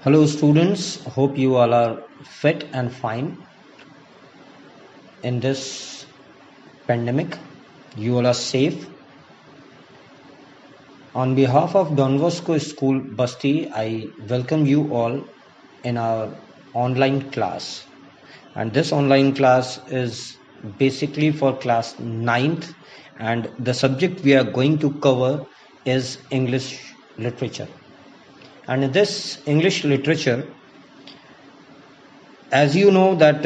Hello students, hope you all are fit and fine in this pandemic. You all are safe. On behalf of Don Bosco School Basti, I welcome you all in our online class. And this online class is basically for class 9th, and the subject we are going to cover is English literature. And in this English literature, as you know that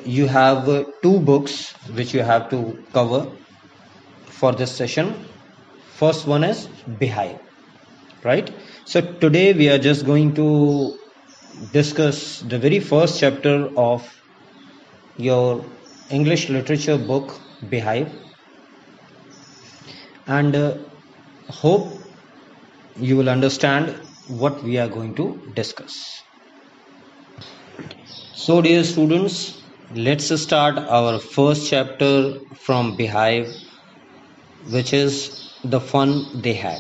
you have two books which you have to cover for this session. First one is Beehive, right? So today we are just going to discuss the very first chapter of your English literature book, Beehive, and hope you will understand what we are going to discuss. So dear students, let's start our first chapter from Beehive, which is the fun they had.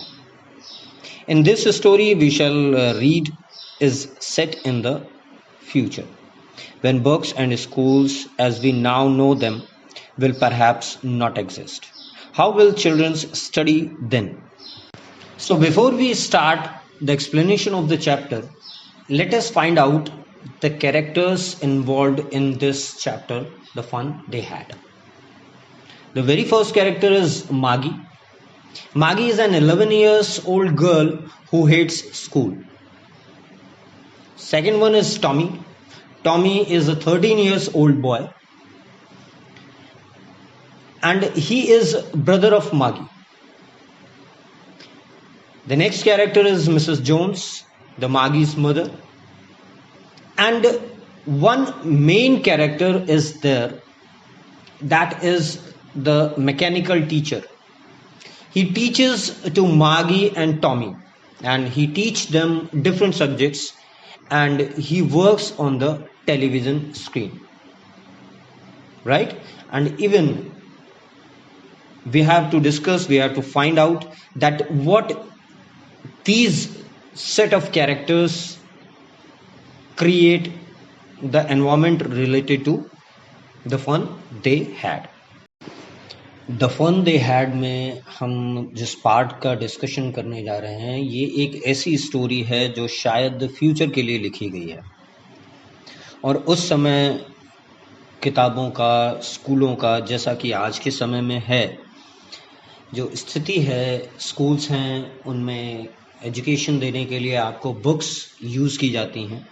In this story we shall read is set in the future, when books and schools as we now know them will perhaps not exist. How will children study then? So before we start the explanation of the chapter, let us find out the characters involved in this chapter, the fun they had. The very first character is Maggie. Maggie is an 11 years old girl who hates school. Second one is Tommy. Tommy is a 13 years old boy, and he is brother of Maggie. The next character is Mrs. Jones, the Maggie's mother. And one main character is there, that is the mechanical teacher. He teaches to Maggie and Tommy, and he teaches them different subjects, and he works on the television screen, right? And even we have to find out that what these set of characters create the environment related to the fun they had. The fun they had में हम जिस part का discussion करने जा रहे हैं, ये एक ऐसी स्टोरी है जो शायद फ्यूचर के लिए लिखी गई है, और उस समय किताबों का, स्कूलों का, जैसा कि आज के समय में है, जो स्थिति है, स्कूल्स हैं उनमें एजुकेशन देने के लिए आपको बुक्स यूज़ की जाती हैं,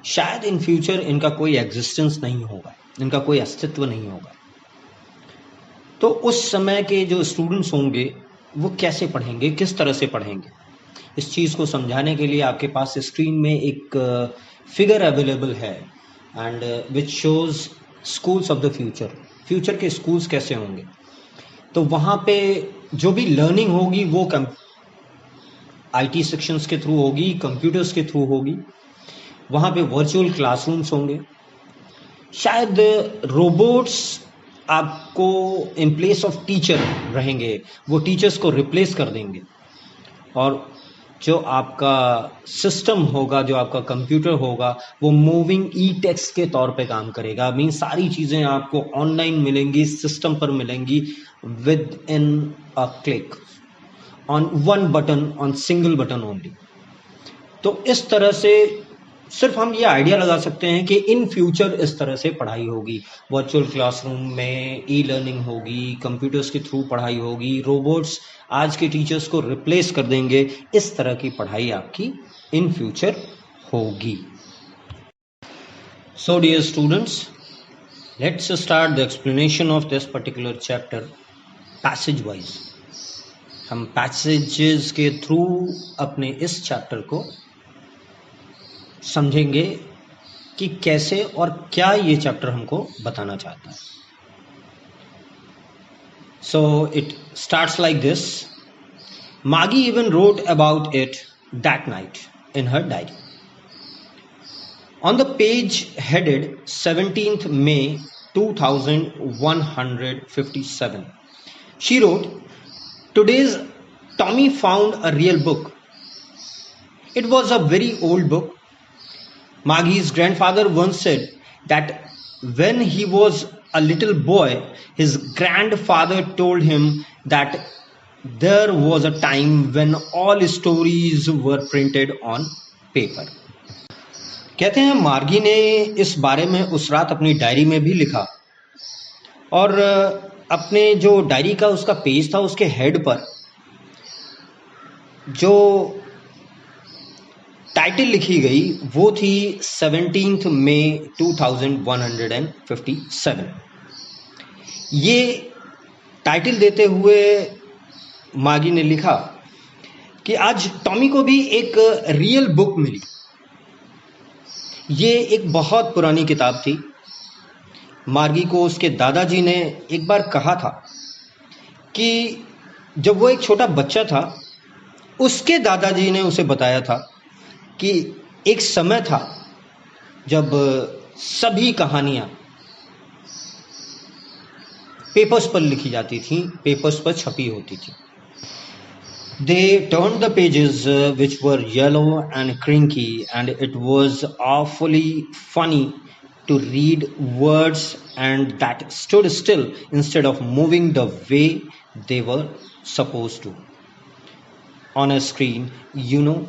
शायद इन फ्यूचर इनका कोई एग्जिस्टेंस नहीं होगा, इनका कोई अस्तित्व नहीं होगा। तो उस समय के जो स्टूडेंट्स होंगे वो कैसे पढ़ेंगे, किस तरह से पढ़ेंगे, इस चीज़ को समझाने के लिए आपके पास स्क्रीन में एक फिगर अवेलेबल है, and which shows schools of the future. Future के स्कूल्स कैसे होंगे, तो वहाँ पे जो भी लर्निंग होगी वो IT सेक्शंस के थ्रू होगी, कंप्यूटर्स के थ्रू होगी। वहाँ पे वर्चुअल क्लासरूम्स होंगे, शायद रोबोट्स आपको इन प्लेस ऑफ टीचर रहेंगे, वो टीचर्स को रिप्लेस कर देंगे, और जो आपका सिस्टम होगा, जो आपका कंप्यूटर होगा, वो मूविंग टेक्स्ट के तौर पे काम करेगा। मीन सारी चीज़ें आपको ऑनलाइन मिलेंगी, सिस्टम पर मिलेंगी, with in a click, on one button, on single button only. तो इस तरह से सिर्फ हम ये आइडिया लगा सकते हैं कि इन फ्यूचर इस तरह से पढ़ाई होगी, वर्चुअल क्लासरूम में लर्निंग होगी, कंप्यूटर्स के थ्रू पढ़ाई होगी, रोबोट्स आज के टीचर्स को रिप्लेस कर देंगे, इस तरह की पढ़ाई आपकी इन फ्यूचर होगी। So dear students, let's start the explanation of this particular chapter passage wise. हम पैसेजेस के थ्रू अपने इस चैप्टर को समझेंगे कि कैसे और क्या ये चैप्टर हमको बताना चाहता है। So it starts like this. Maggie even wrote about it that night in her diary. On the page headed 17th May 2157, she wrote, "Today's Tommy found a real book. It was a very old book, Maggie's grandfather once said that when he was a little boy, his grandfather told him that there was a time when all stories were printed on paper. कहते हैं मार्गी ने इस बारे में उस रात अपनी डायरी में भी लिखा और अपने जो डायरी का उसका पेज था उसके हेड पर जो टाइटल लिखी गई वो थी 17 मई 2157। ये टाइटल देते हुए मागी ने लिखा कि आज टॉमी को भी एक रियल बुक मिली। ये एक बहुत पुरानी किताब थी। मार्गी को उसके दादाजी ने एक बार कहा था कि जब वो एक छोटा बच्चा था उसके दादाजी ने उसे बताया था कि एक समय था जब सभी कहानियां पेपर्स पर लिखी जाती थी, पेपर्स पर छपी होती थी। They turned the pages which were yellow and crinky, and it was awfully funny to read words and that stood still instead of moving the way they were supposed to on a screen, you know.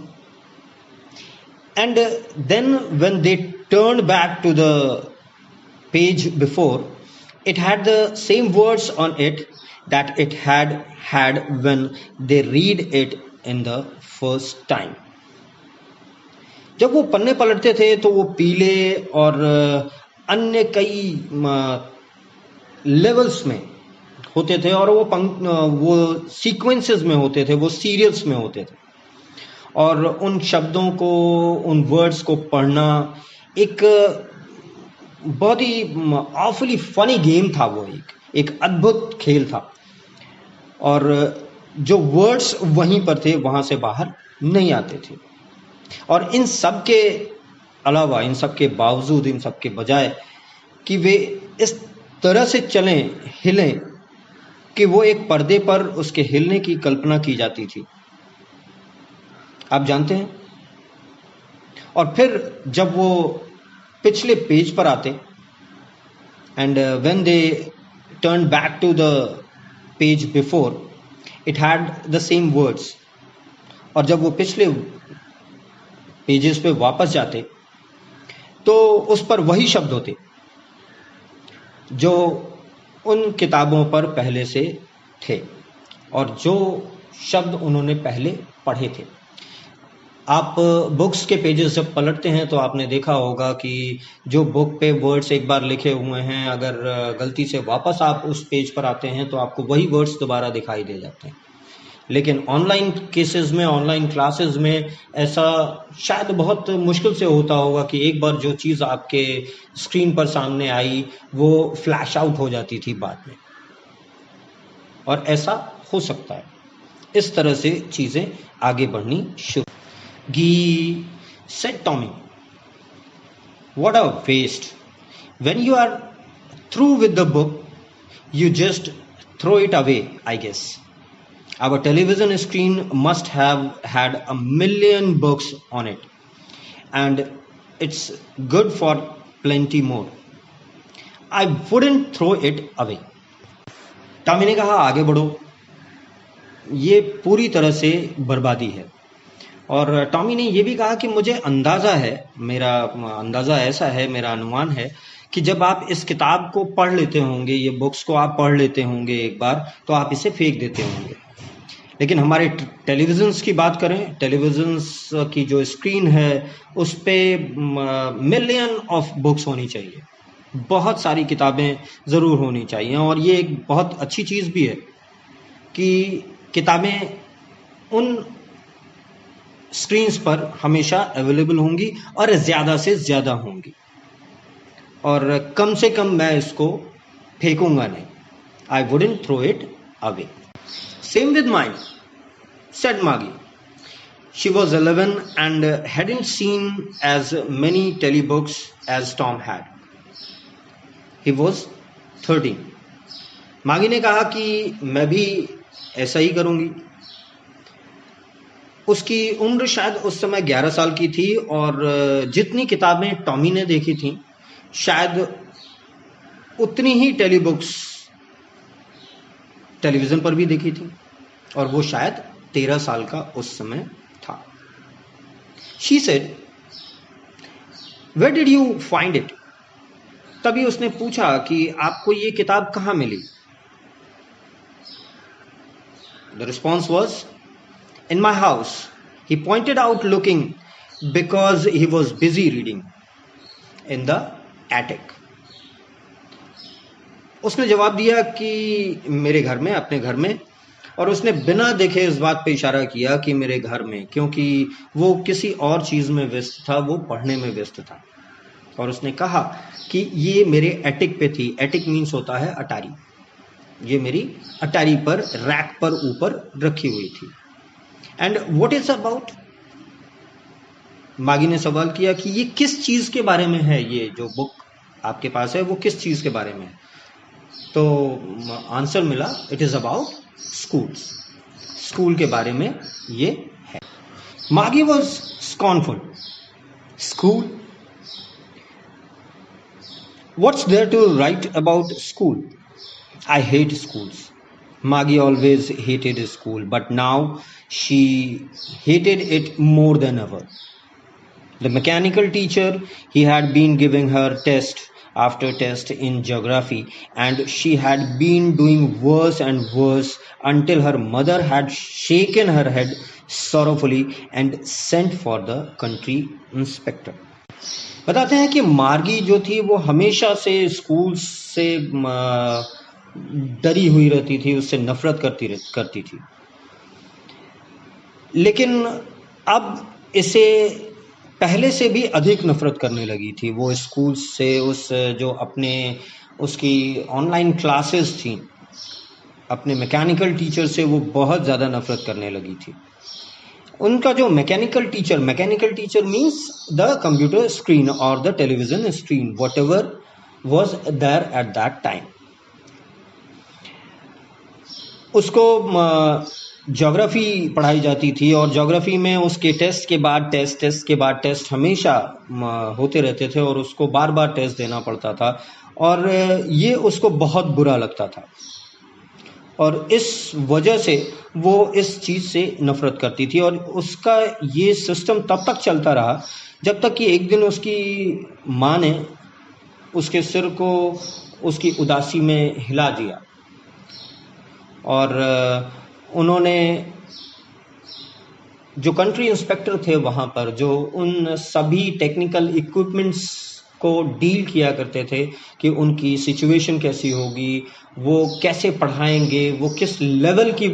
And then when they turned back to the page before, it had the same words on it that it had when they read it in the first time. जब वो पन्ने पलटते थे तो वो पीले और अन्य कई लेवल्स में होते थे और वो सीक्वेंसेस में होते थे, वो सीरियल्स में होते थे और उन शब्दों को, उन वर्ड्स को पढ़ना एक बहुत ही ऑफुली फनी गेम था। वो एक अद्भुत खेल था और जो वर्ड्स वहीं पर थे वहां से बाहर नहीं आते थे। और इन सब के अलावा, इन सब के बावजूद, इन सब के बजाय कि वे इस तरह से चलें, हिलें कि वो एक पर्दे पर उसके हिलने की कल्पना की जाती थी, आप जानते हैं। और फिर जब वो पिछले पेज पर आते and when they turn back to the page before, it had the same words. और जब वो पिछले पेजेस पे वापस जाते तो उस पर वही शब्द होते जो उन किताबों पर पहले से थे और जो शब्द उन्होंने पहले पढ़े थे। आप बुक्स के पेजेस जब पलटते हैं तो आपने देखा होगा कि जो बुक पे वर्ड्स एक बार लिखे हुए हैं, अगर गलती से वापस आप उस पेज पर आते हैं तो आपको वही वर्ड्स दोबारा दिखाई दे जाते हैं। लेकिन ऑनलाइन केसेस में, ऑनलाइन क्लासेस में ऐसा शायद बहुत मुश्किल से होता होगा कि एक बार जो चीज़ आपके स्क्रीन पर सामने आई वो फ्लैश आउट हो जाती थी बाद में, और ऐसा हो सकता है। इस तरह से चीज़ें आगे बढ़नी शुरू। Gee, said Tommy, what a waste. When you are through with the book, you just throw it away, I guess. Our television screen must have had 1,000,000 books on it, and it's good for plenty more. I wouldn't throw it away. Tommy ने कहा, आगे बढ़ो, ये पूरी तरह से बर्बादी है। और टॉमी ने ये भी कहा कि मुझे अंदाज़ा है, मेरा अंदाज़ा ऐसा है, मेरा अनुमान है कि जब आप इस किताब को पढ़ लेते होंगे, ये बुक्स को आप पढ़ लेते होंगे एक बार, तो आप इसे फेंक देते होंगे। लेकिन हमारे टेलीविज़न्स की बात करें, टेलीविज़न्स की जो स्क्रीन है उस पर मिलियन ऑफ बुक्स होनी चाहिए, बहुत सारी किताबें ज़रूर होनी चाहिए। और ये एक बहुत अच्छी चीज़ भी है कि किताबें उन स्क्रीन्स पर हमेशा अवेलेबल होंगी और ज़्यादा से ज़्यादा होंगी, और कम से कम मैं इसको फेंकूंगा नहीं। I wouldn't throw it away. Same with mine, said Maggie. She was 11 and hadn't seen as many telebooks as Tom had. He was 13. मागी ने कहा कि मैं भी ऐसा ही करूंगी। उसकी उम्र शायद उस समय 11 साल की थी और जितनी किताबें टॉमी ने देखी थी शायद उतनी ही टेलीबुक्स टेलीविजन पर भी देखी थी और वो शायद 13 साल का उस समय था। She said, where did you find it? तभी उसने पूछा कि आपको ये किताब कहां मिली? The response was, in my house. He pointed out looking because he was busy reading in the attic. उसने जवाब दिया कि मेरे घर में, अपने घर में, और उसने बिना देखे इस बात पे इशारा किया कि मेरे घर में, क्योंकि वो किसी और चीज में व्यस्त था, वो पढ़ने में व्यस्त था। और उसने कहा कि ये मेरे एटिक पे थी। एटिक मीन्स होता है अटारी। ये मेरी अटारी पर, रैक पर ऊपर रखी हुई थी। And what is about? मागी ने सवाल किया कि ये किस चीज के बारे में है, ये जो बुक आपके पास है वो किस चीज के बारे में है? तो आंसर मिला, it is about schools. School के बारे में ये है। Maggie was scornful. School? What's there to write about school? I hate schools. Maggie always hated school, but now she hated it more than ever. The mechanical teacher, he had been giving her test after test in geography, and she had been doing worse and worse until her mother had shaken her head sorrowfully and sent for the country inspector. बताते हैं कि मार्गी जो थी वो हमेशा से school से डरी हुई रहती थी, उससे नफरत करती थी। लेकिन अब इसे पहले से भी अधिक नफरत करने लगी थी। वो स्कूल से, उस जो अपने उसकी ऑनलाइन क्लासेस थी, अपने मैकेनिकल टीचर से वो बहुत ज़्यादा नफरत करने लगी थी। उनका जो mechanical teacher means the computer screen और the television screen, whatever was there at that time. उसको ज्योग्राफी पढ़ाई जाती थी और ज्योग्राफी में उसके टेस्ट के बाद टेस्ट हमेशा होते रहते थे और उसको बार बार टेस्ट देना पड़ता था और ये उसको बहुत बुरा लगता था और इस वजह से वो इस चीज़ से नफरत करती थी। और उसका ये सिस्टम तब तक चलता रहा जब तक कि एक दिन उसकी माँ ने उसके सिर को उसकी उदासी में हिला दिया और उन्होंने, जो कंट्री इंस्पेक्टर थे वहाँ पर, जो उन सभी टेक्निकल इक्विपमेंट्स को डील किया करते थे कि उनकी सिचुएशन कैसी होगी, वो कैसे पढ़ाएंगे, वो किस लेवल की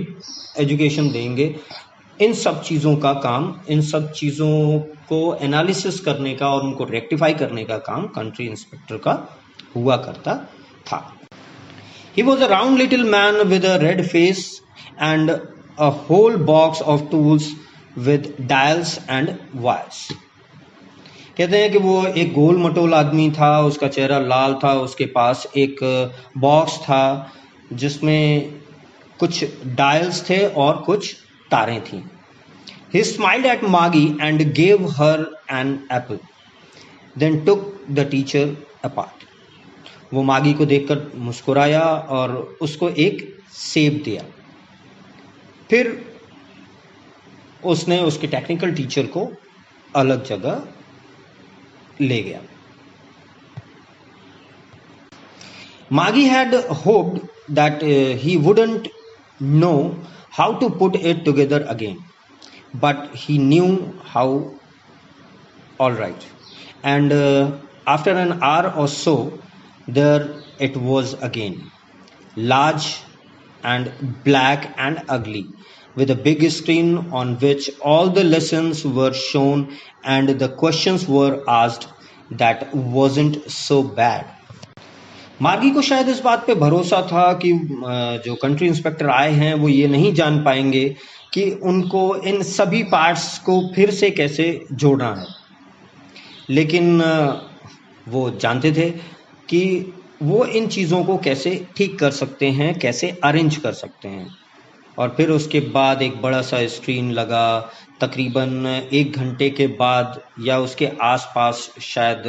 एजुकेशन देंगे, इन सब चीज़ों का काम, इन सब चीज़ों को एनालिसिस करने का और उनको रेक्टिफाई करने का काम कंट्री इंस्पेक्टर का हुआ करता था। He was a round little man with a red face and a whole box of tools with dials and wires. कहते हैं कि वो एक गोल मटोल आदमी था, उसका चेहरा लाल था, उसके पास एक बॉक्स था जिसमें कुछ डायल्स थे और कुछ तारें थीं। He smiled at Maggie and gave her an apple, then took the teacher apart. वो मागी को देखकर मुस्कुराया और उसको एक सेब दिया। फिर उसने उसके टेक्निकल टीचर को अलग जगह ले गया। Maggie had hoped that he wouldn't know how to put it together again, but he knew how all right. And after an hour or so, there it was again, large and black and ugly, with a big screen on which all the lessons were shown and the questions were asked. That wasn't so bad. मार्गी को शायद इस बात पे भरोसा था कि जो कंट्री इंस्पेक्टर आए हैं वो ये नहीं जान पाएंगे कि उनको इन सभी पार्ट्स को फिर से कैसे जोड़ना है, लेकिन वो जानते थे कि वो इन चीज़ों को कैसे ठीक कर सकते हैं, कैसे अरेंज कर सकते हैं। और फिर उसके बाद एक बड़ा सा स्क्रीन लगा। तकरीबन 1 घंटे के बाद या उसके आसपास शायद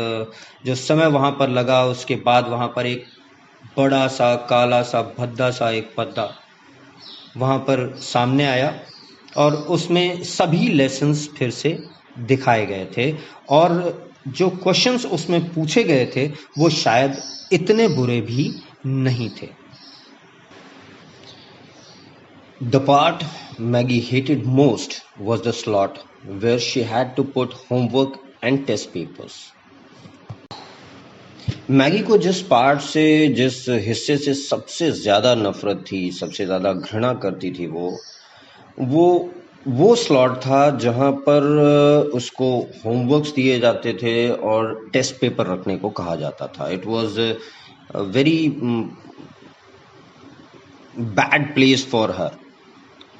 जो समय वहाँ पर लगा, उसके बाद वहाँ पर एक बड़ा सा काला सा भद्दा सा एक पर्दा वहाँ पर सामने आया और उसमें सभी लेसन्स फिर से दिखाए गए थे और जो क्वेश्चंस उसमें पूछे गए थे वो शायद इतने बुरे भी नहीं थे। The part Maggie hated most was the slot where she had to put homework and test papers. Maggi को जिस पार्ट से, जिस हिस्से से सबसे ज़्यादा नफरत थी, सबसे ज़्यादा घृणा करती थी, वो स्लॉट था जहाँ पर उसको होमवर्क्स दिए जाते थे और टेस्ट पेपर रखने को कहा जाता था। It was very bad place for her.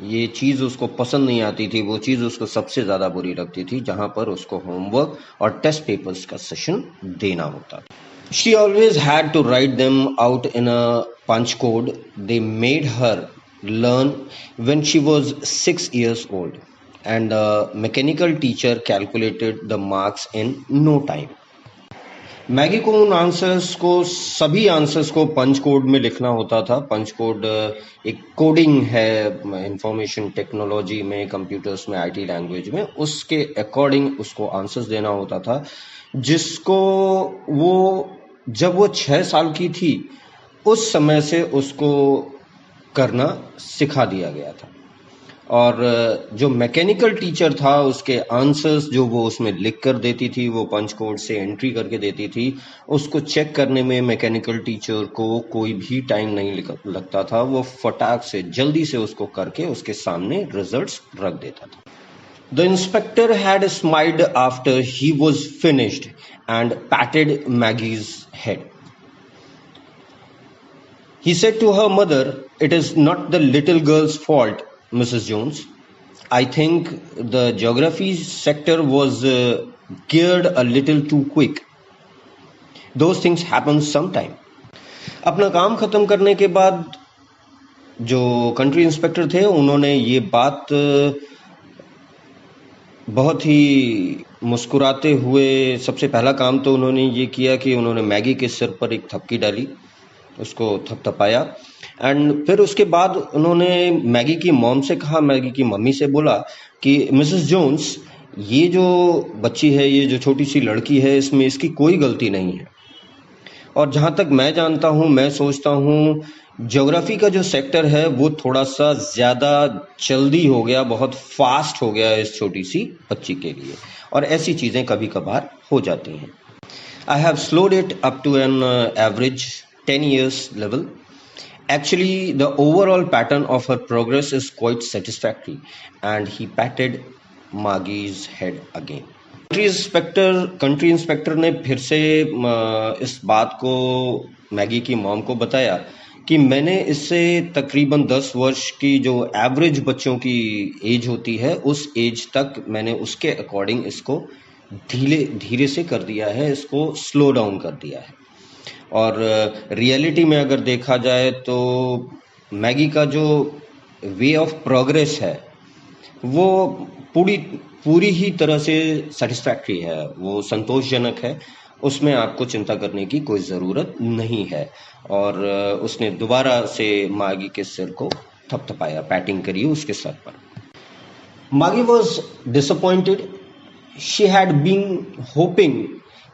ये चीज़ उसको पसंद नहीं आती थी, वो चीज़ उसको सबसे ज़्यादा बुरी लगती थी जहाँ पर उसको होमवर्क और टेस्ट पेपर्स का सेशन देना होता था। She always had to write them out in a punch code they made her learn when she was 6 years old, and the mechanical teacher calculated the marks in no time. Maggi को उन answers को, सभी answers को पंच code में लिखना होता था। पंच code एक कोडिंग है इंफॉर्मेशन टेक्नोलॉजी में, कंप्यूटर्स में, आईटी लैंग्वेज में, उसके अकॉर्डिंग उसको आंसर्स देना होता था, जिसको वो जब वो 6 साल की थी उस समय से उसको करना सिखा दिया गया था। और जो मैकेनिकल टीचर था उसके आंसर्स जो वो उसमें लिख कर देती थी, वो पंच कोड से एंट्री करके देती थी, उसको चेक करने में मैकेनिकल टीचर को कोई भी टाइम नहीं लगता था। वो फटाक से जल्दी से उसको करके उसके सामने रिजल्ट्स रख देता था। The inspector had smiled after he was finished and patted Maggie's head. He said to her mother, "It is not the little girl's fault, Mrs. Jones. I think the geography sector was geared a little too quick. Those things happen sometime." अपना काम खत्म करने के बाद जो country inspector थे उन्होंने ये बात बहुत ही मुस्कुराते हुए, सबसे पहला काम तो उन्होंने ये किया कि उन्होंने मैगी के सिर पर एक थपकी डाली, उसको थपथपाया। एंड फिर उसके बाद उन्होंने मैगी की मॉम से कहा, मैगी की मम्मी से बोला कि मिसेस जोन्स, ये जो बच्ची है, ये जो छोटी सी लड़की है, इसमें इसकी कोई गलती नहीं है। और जहाँ तक मैं जानता हूँ, मैं सोचता हूँ ज्योग्राफी का जो सेक्टर है वो थोड़ा सा ज़्यादा जल्दी हो गया, बहुत फास्ट हो गया इस छोटी सी बच्ची के लिए, और ऐसी चीज़ें कभी कभार हो जाती हैं। I have slowed it up to an average 10 years level. Actually, the overall pattern of her progress is quite satisfactory, and he patted Maggie's head again. Country inspector ने फिर से इस बात को मैगी की मॉम को बताया कि मैंने इससे तकरीबन 10 वर्ष की जो एवरेज बच्चों की एज होती है, उस एज तक मैंने उसके अकॉर्डिंग इसको धीरे धीरे से कर दिया है, इसको स्लो डाउन कर दिया है। और रियलिटी में अगर देखा जाए तो मैगी का जो वे ऑफ प्रोग्रेस है वो पूरी ही तरह से सेटिस्फैक्ट्री है, वो संतोषजनक है, उसमें आपको चिंता करने की कोई ज़रूरत नहीं है। और उसने दोबारा से मैगी के सिर को थपथपाया, पैटिंग करी उसके सर पर। Maggie was disappointed. She had been hoping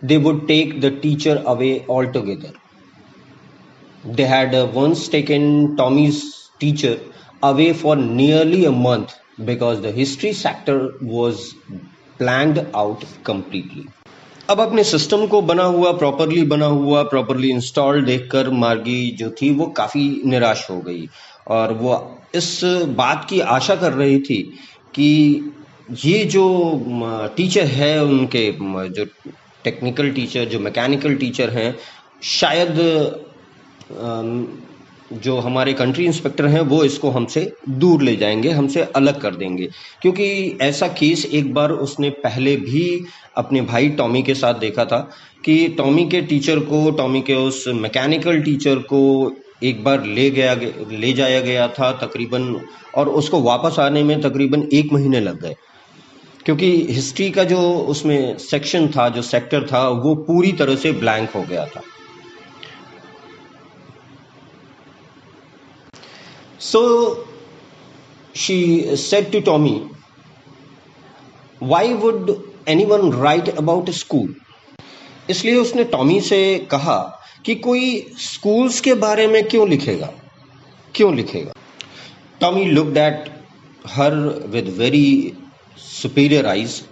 they would take the teacher away altogether. They had once taken Tommy's teacher away for nearly a month because the history sector was blanked out completely. अब अपने system को बना हुआ, properly install देखकर मार्गी जो थी वो काफ़ी निराश हो गई, और वो इस बात की आशा कर रही थी कि ये जो टीचर है, उनके जो टेक्निकल टीचर, जो मैकेनिकल टीचर हैं, शायद जो हमारे कंट्री इंस्पेक्टर हैं वो इसको हमसे दूर ले जाएंगे, हमसे अलग कर देंगे। क्योंकि ऐसा केस एक बार उसने पहले भी अपने भाई टॉमी के साथ देखा था कि टॉमी के टीचर को, टॉमी के उस मैकेनिकल टीचर को एक बार ले जाया गया था तकरीबन, और उसको वापस आने में तकरीबन 1 महीने लग गए, क्योंकि हिस्ट्री का जो उसमें सेक्शन था, जो सेक्टर था, वो पूरी तरह से ब्लैंक हो गया था। So she said to Tommy, why would anyone write about a school? इसलिए उसने टॉमी से कहा कि कोई स्कूल्स के बारे में क्यों लिखेगा, क्यों लिखेगा। Tommy looked at her with very superior eyes,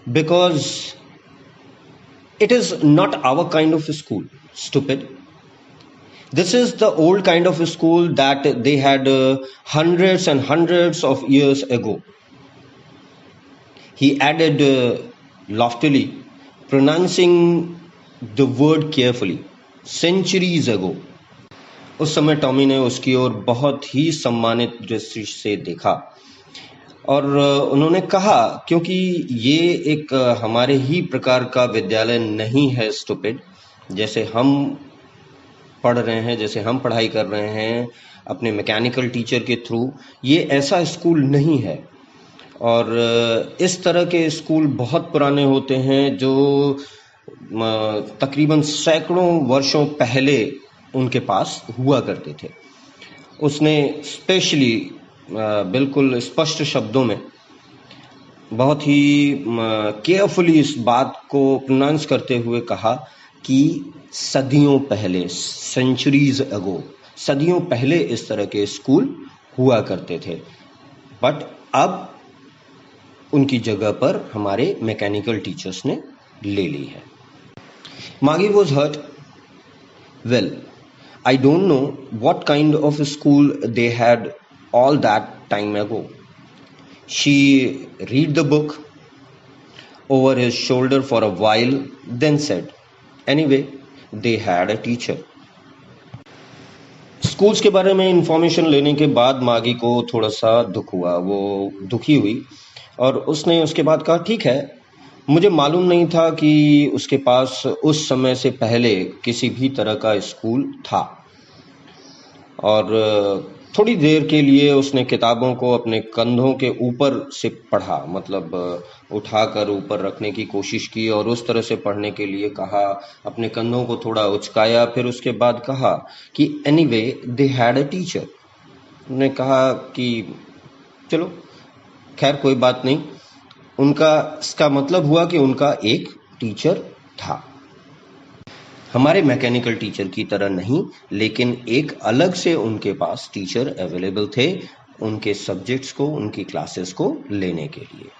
because it is not our kind of school, stupid. This is the old kind of school that they had hundreds and hundreds of years ago. He added loftily, pronouncing the word carefully, centuries ago. उस समय Tommy ने उसकी ओर बहुत ही सम्मानित दृष्टि से देखा और उन्होंने कहा, क्योंकि ये एक हमारे ही प्रकार का विद्यालय नहीं है स्टूपिड, जैसे हम पढ़ रहे हैं, जैसे हम पढ़ाई कर रहे हैं अपने मैकेनिकल टीचर के थ्रू, ये ऐसा स्कूल नहीं है। और इस तरह के स्कूल बहुत पुराने होते हैं, जो तकरीबन सैकड़ों वर्षों पहले उनके पास हुआ करते थे। उसने स्पेशली बिल्कुल स्पष्ट शब्दों में बहुत ही केयरफुली इस बात को प्रोनाउंस करते हुए कहा कि सदियों पहले, सेंचुरीज अगो, सदियों पहले इस तरह के स्कूल हुआ करते थे, बट अब उनकी जगह पर हमारे मैकेनिकल टीचर्स ने ले ली है। Maggie was hurt. Well, I don't know what kind of a school they had all that time ago. She read the book over his shoulder for a while, then said, anyway, they had a teacher. Schools के बारे में information लेने के बाद मागी को थोड़ा सा दुख हुआ, वो दुखी हुई और उसने उसके बाद कहा, ठीक है, मुझे मालूम नहीं था कि उसके पास उस समय से पहले किसी भी तरह का स्कूल था। और थोड़ी देर के लिए उसने किताबों को अपने कंधों के ऊपर से पढ़ा, मतलब उठाकर ऊपर रखने की कोशिश की और उस तरह से पढ़ने के लिए कहा, अपने कंधों को थोड़ा उचकाया, फिर उसके बाद कहा कि anyway they had a teacher. उन्होंने कहा कि चलो खैर कोई बात नहीं, उनका इसका मतलब हुआ कि उनका एक टीचर था, हमारे मैकेनिकल टीचर की तरह नहीं, लेकिन एक अलग से उनके पास टीचर अवेलेबल थे उनके सब्जेक्ट्स को, उनकी क्लासेस को लेने के लिए।